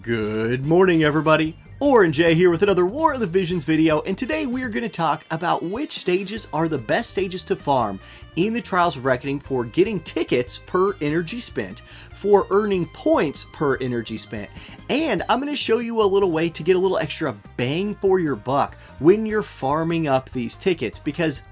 Good morning, everybody. Orange J here with another War of the Visions video, and today we are going to talk about which stages are the best stages to farm in the Trials of Reckoning for getting tickets per energy spent, for earning points per energy spent, and I'm going to show you a little way to get a little extra bang for your buck when you're farming up these tickets, because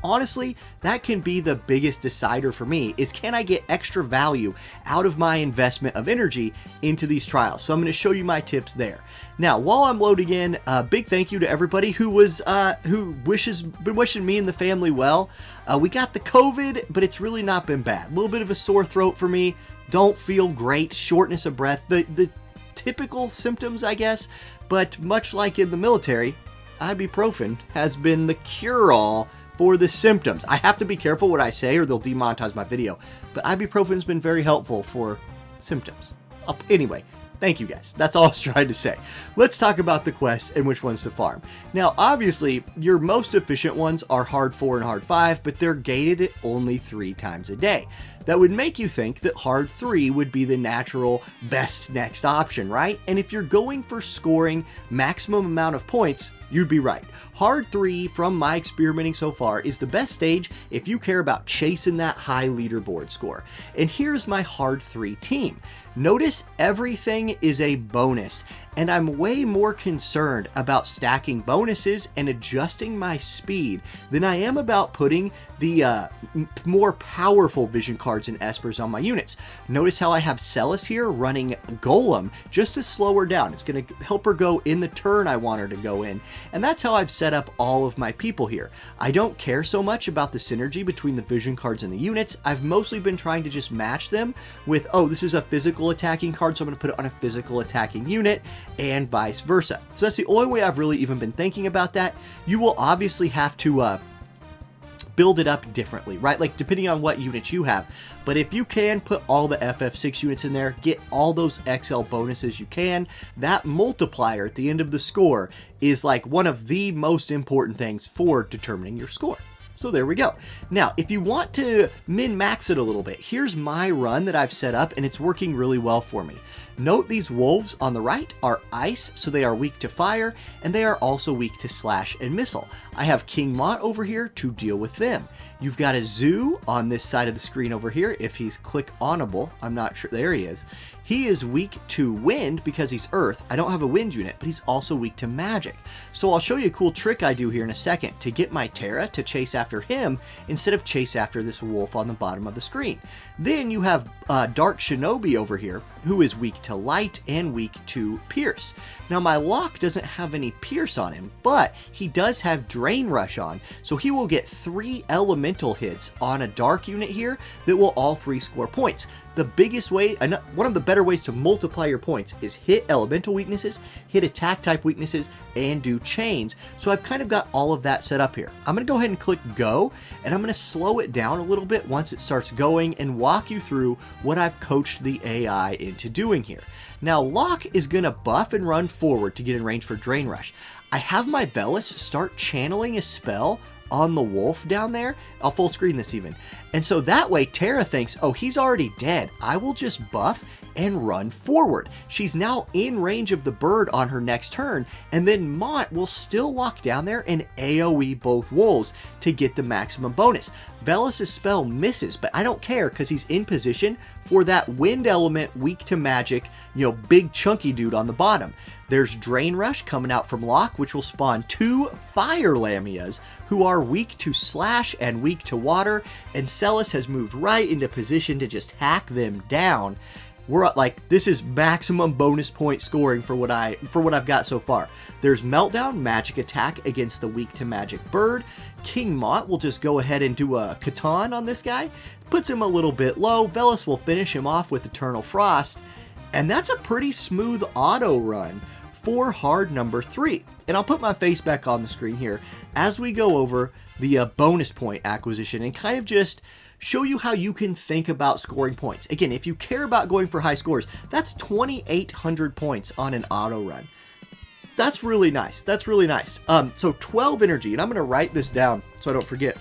honestly, that can be the biggest decider for me, is can I get extra value out of my investment of energy into these trials? So I'm going to show you my tips there. Now, while I'm loading in, a big thank you to everybody who been wishing me and the family well. We got the COVID, but it's really not been bad. A little bit of a sore throat for me. Don't feel great. Shortness of breath. The typical symptoms, I guess. But much like in the military, ibuprofen has been the cure-all for the symptoms. I have to be careful what I say or they'll demonetize my video, but ibuprofen's been very helpful for symptoms. Anyway, thank you guys. That's all I was trying to say. Let's talk about the quests and which ones to farm. Now, obviously, your most efficient ones are hard 4 and hard 5, but they're gated at only 3 times a day. That would make you think that hard 3 would be the natural best next option, right? And if you're going for scoring maximum amount of points, you'd be right. Hard 3, from my experimenting so far, is the best stage if you care about chasing that high leaderboard score. And here's my hard 3 team. Notice everything is a bonus, and I'm way more concerned about stacking bonuses and adjusting my speed than I am about putting the more powerful vision cards and espers on my units. Notice how I have Celis here running Golem just to slow her down. It's going to help her go in the turn I want her to go in, and that's how I've set up all of my people here. I don't care so much about the synergy between the vision cards and the units. I've mostly been trying to just match them with, oh, this is a physical attacking card, so I'm going to put it on a physical attacking unit, and vice versa. So that's the only way I've really even been thinking about that. You will obviously have to build it up differently, right? Like depending on what units you have. But if you can put all the FF6 units in there, get all those XL bonuses you can, that multiplier at the end of the score is like one of the most important things for determining your score. So there we go. Now, if you want to min-max it a little bit, here's my run that I've set up, and it's working really well for me. Note these wolves on the right are ice, so they are weak to fire, and they are also weak to slash and missile. I have King Mont over here to deal with them. You've got a zoo on this side of the screen over here. If he's click-onable, I'm not sure. There he is. He is weak to wind because he's earth. I don't have a wind unit, but he's also weak to magic. So I'll show you a cool trick I do here in a second to get my Terra to chase after him instead of chase after this wolf on the bottom of the screen. Then you have Dark Shinobi over here, who is weak to light and weak to pierce. Now my Locke doesn't have any pierce on him, but he does have Drain Rush on, so he will get 3 elemental hits on a dark unit here that will all 3 score points. The biggest way, one of the better ways to multiply your points is hit elemental weaknesses, hit attack type weaknesses, and do chains. So I've kind of got all of that set up here. I'm going to go ahead and click go, and I'm going to slow it down a little bit once it starts going and walk you through what I've coached the AI into doing here. Now Locke is going to buff and run forward to get in range for Drain Rush. I have my Bellis start channeling a spell on the wolf down there. I'll full screen this even. And so that way Terra thinks, oh, he's already dead. I will just buff and run forward. She's now in range of the bird on her next turn, and then Mont will still walk down there and AoE both wolves to get the maximum bonus. Bellis' spell misses, but I don't care because he's in position for that wind element weak to magic, you know, big chunky dude on the bottom. There's Drain Rush coming out from Locke, which will spawn 2 Fire Lamias who are weak to slash and weak to water, and Celis has moved right into position to just hack them down. We're at, like, this is maximum bonus point scoring for what I've got so far. There's Meltdown, magic attack against the weak to magic bird. King Mont will just go ahead and do a Catan on this guy. Puts him a little bit low. Bellis will finish him off with Eternal Frost. And that's a pretty smooth auto run for hard number 3. And I'll put my face back on the screen here as we go over the bonus point acquisition and kind of just show you how you can think about scoring points. Again, if you care about going for high scores, that's 2,800 points on an auto run. That's really nice. That's really nice. So 12 energy, and I'm going to write this down so I don't forget.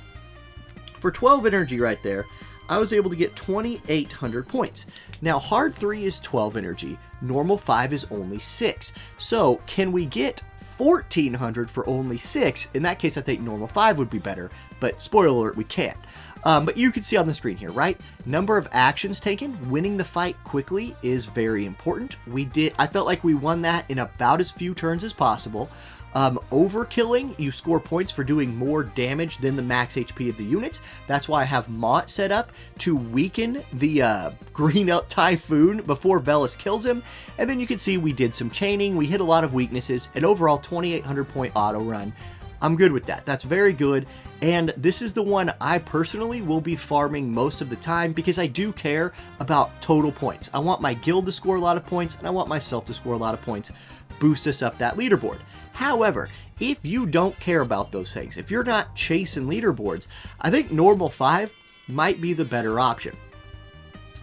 For 12 energy right there, I was able to get 2,800 points. Now, hard 3 is 12 energy, normal 5 is only 6. So, can we get 1,400 for only 6? In that case, I think normal 5 would be better, but spoiler alert, we can't. But you can see on the screen here, right? Number of actions taken, winning the fight quickly is very important. I felt like we won that in about as few turns as possible. Overkilling, you score points for doing more damage than the max HP of the units. That's why I have Mont set up to weaken the green up Typhoon before Velis kills him. And then you can see we did some chaining, we hit a lot of weaknesses, and overall 2,800 point auto run. I'm good with that. That's very good. And this is the one I personally will be farming most of the time because I do care about total points. I want my guild to score a lot of points and I want myself to score a lot of points, boost us up that leaderboard. However, if you don't care about those things, if you're not chasing leaderboards, I think normal 5 might be the better option.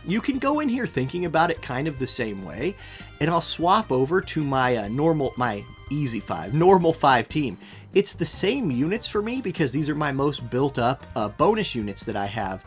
You can go in here thinking about it kind of the same way, and I'll swap over to my easy 5, normal 5 team. It's the same units for me because these are my most built up bonus units that I have.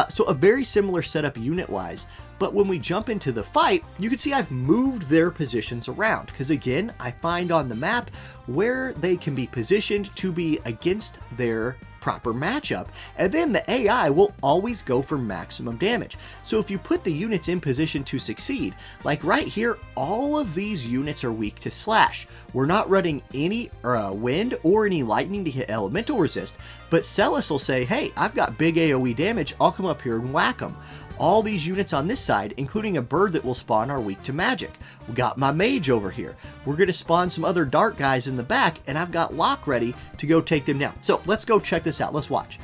So a very similar setup unit wise, but when we jump into the fight, you can see I've moved their positions around because again, I find on the map where they can be positioned to be against their proper matchup, and then the AI will always go for maximum damage. So if you put the units in position to succeed, like right here, all of these units are weak to slash. We're not running any wind or any lightning to hit elemental resist, but Celis will say, hey, I've got big AoE damage, I'll come up here and whack them. All these units on this side, including a bird that will spawn, are weak to magic. We got my mage over here. We're going to spawn some other dark guys in the back, and I've got Locke ready to go take them down. So let's go check this out. Let's watch.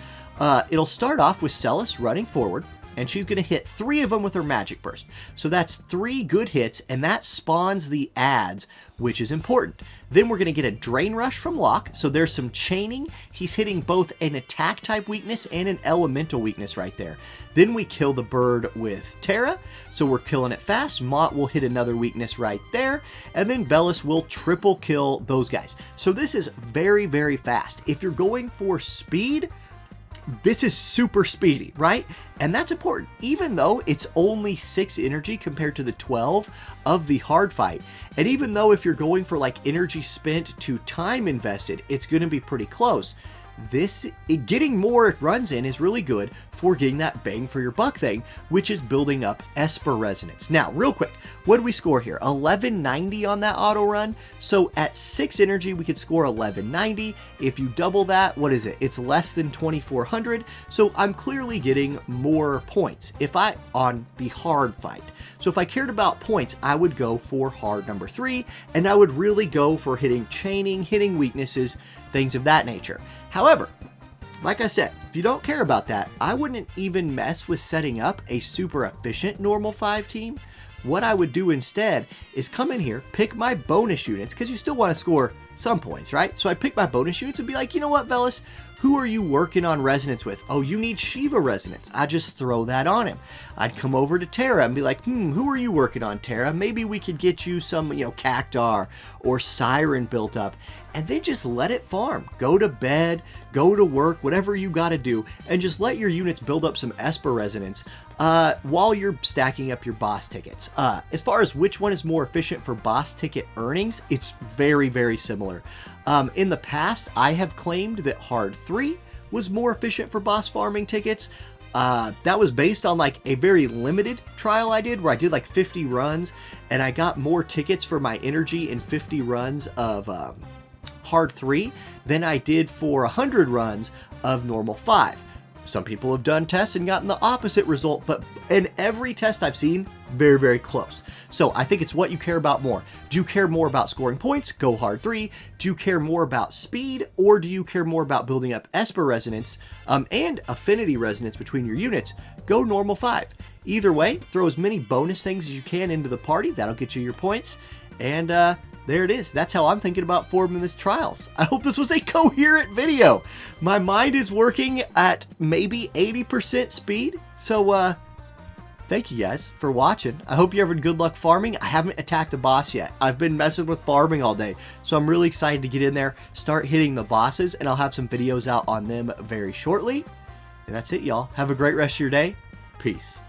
It'll start off with Celis running forward, and she's going to hit 3 of them with her magic burst. So that's 3 good hits, and that spawns the adds, which is important. Then we're going to get a Drain Rush from Locke, so there's some chaining. He's hitting both an attack type weakness and an elemental weakness right there. Then we kill the bird with Terra, so we're killing it fast. Mont will hit another weakness right there, and then Velis will triple kill those guys. So this is very, very fast. If you're going for speed, this is super speedy, right? And that's important, even though it's only 6 energy compared to the 12 of the hard fight. And even though if you're going for like energy spent to time invested, it's going to be pretty close. Getting more runs in is really good for getting that bang for your buck thing, which is building up Esper resonance. Now, real quick, what did we score here? 1190 on that auto run. So at 6 energy, we could score 1190. If you double that, what is it? It's less than 2400. So I'm clearly getting more points on the hard fight. So if I cared about points, I would go for hard number 3, and I would really go for hitting chaining, hitting weaknesses, things of that nature. However, like I said, if you don't care about that, I wouldn't even mess with setting up a super efficient normal 5 team. What I would do instead is come in here, pick my bonus units, because you still want to score some points, right? So I'd pick my bonus units and be like, you know what, Velis, who are you working on resonance with? Oh, you need Shiva resonance. I just throw that on him. I'd come over to Terra and be like, who are you working on, Terra? Maybe we could get you some, Cactar or Siren built up, and then just let it farm. Go to bed, go to work, whatever you got to do, and just let your units build up some Esper resonance while you're stacking up your boss tickets. As far as which one is more efficient for boss ticket earnings, it's very, very similar. In the past, I have claimed that hard 3 was more efficient for boss farming tickets. That was based on like a very limited trial I did where I did like 50 runs and I got more tickets for my energy in 50 runs of hard 3 than I did for 100 runs of normal 5. Some people have done tests and gotten the opposite result, but in every test I've seen, very, very close. So I think it's what you care about more. Do you care more about scoring points? Go hard 3. Do you care more about speed, or do you care more about building up Esper resonance and affinity resonance between your units? Go normal 5. Either way, throw as many bonus things as you can into the party. That'll get you your points. And there it is. That's how I'm thinking about forming this trials. I hope this was a coherent video. My mind is working at maybe 80% speed. So thank you guys for watching. I hope you're having good luck farming. I haven't attacked the boss yet. I've been messing with farming all day. So I'm really excited to get in there, start hitting the bosses, and I'll have some videos out on them very shortly. And that's it, y'all. Have a great rest of your day. Peace.